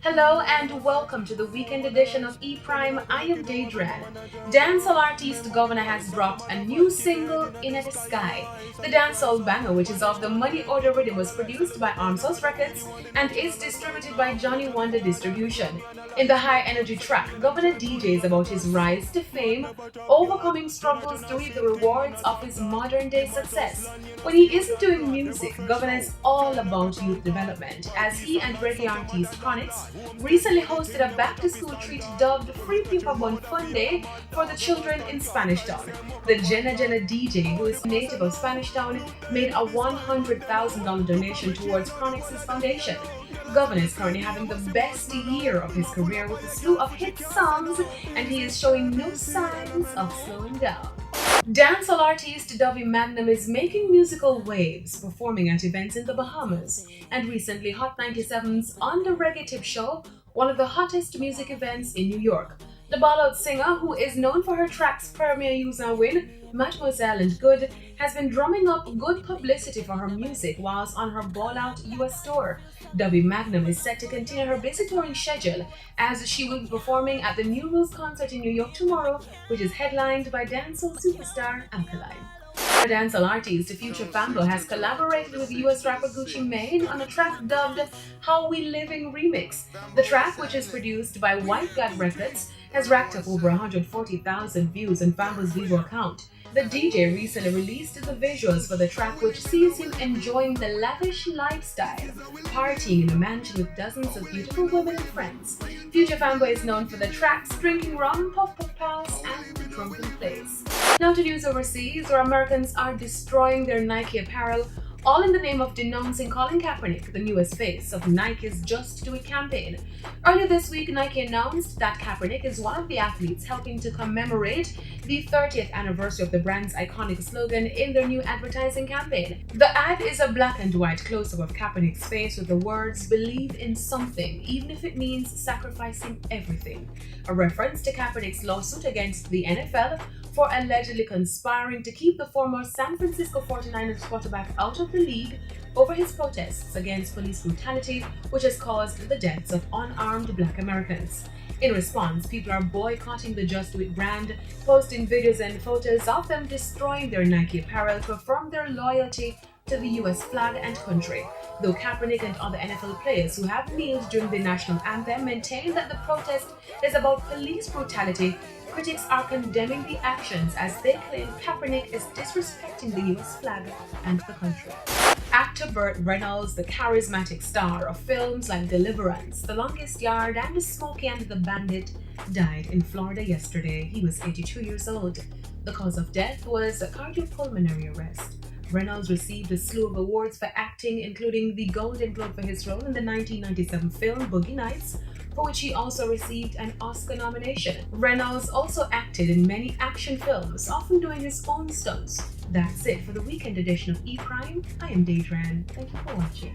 Hello and welcome to the weekend edition of E Prime. I am Daedran. Dancehall artist Governor has dropped a new single, In the Sky. The dancehall banger, which is off the Money Order rhythm, was produced by Arms House Records and is distributed by Johnny Wonder Distribution. In the high energy track, Governor DJs about his rise to fame, overcoming struggles to reap the rewards of his modern day success. When he isn't doing music, Governor is all about youth development, as he and reggae artist Kaepernick recently hosted a back-to-school treat dubbed Free People Bun Fun Day for the children in Spanish Town. The Jenna DJ, who is native of Spanish Town, made a $100,000 donation towards Chronix's foundation. Governor is currently having the best year of his career with a slew of hit songs, and he is showing no signs of slowing down. Dancehall artist Dovey Magnum is making musical waves, performing at events in the Bahamas, and recently Hot 97's On the Reggae Tip Show, one of the hottest music events in New York. The ball-out singer, who is known for her tracks Premier Use and Win, Mademoiselle and Good, has been drumming up good publicity for her music whilst on her ball-out US tour. Dovey Magnum is set to continue her busy touring schedule as she will be performing at the New Rules concert in New York tomorrow, which is headlined by dancehall superstar Alkaline. Dancehall artist Future Fambo has collaborated with US rapper Gucci Mane on a track dubbed How We Living Remix. The track, which is produced by White God Records, has racked up over 140,000 views on Fambo's Vivo account. The DJ recently released the visuals for the track, which sees him enjoying the lavish lifestyle, partying in a mansion with dozens of beautiful women and friends. Future Fambo is known for the tracks Drinking Rum, Puff Puff Pass, and Drunken Place. Now to news overseas, where Americans are destroying their Nike apparel, all in the name of denouncing Colin Kaepernick, the newest face of Nike's Just Do It campaign. Earlier this week, Nike announced that Kaepernick is one of the athletes helping to commemorate the 30th anniversary of the brand's iconic slogan in their new advertising campaign. The ad is a black and white close-up of Kaepernick's face with the words, "Believe in something, even if it means sacrificing everything," a reference to Kaepernick's lawsuit against the NFL for allegedly conspiring to keep the former San Francisco 49ers quarterback out of the league over his protests against police brutality, which has caused the deaths of unarmed Black Americans. In response, people are boycotting the Just Do It brand, posting videos and photos of them destroying their Nike apparel to affirm their loyalty to the US flag and country. Though Kaepernick and other NFL players who have kneeled during the national anthem maintain that the protest is about police brutality, critics are condemning the actions as they claim Kaepernick is disrespecting the US flag and the country. Actor Burt Reynolds, the charismatic star of films like Deliverance, The Longest Yard, and Smokey and the Bandit, died in Florida yesterday. He was 82 years old. The cause of death was a cardiopulmonary arrest. Reynolds received a slew of awards for acting, including the Golden Globe for his role in the 1997 film Boogie Nights, for which he also received an Oscar nomination. Reynolds also acted in many action films, often doing his own stunts. That's it for the weekend edition of E Prime. I am Daedran. Thank you for watching.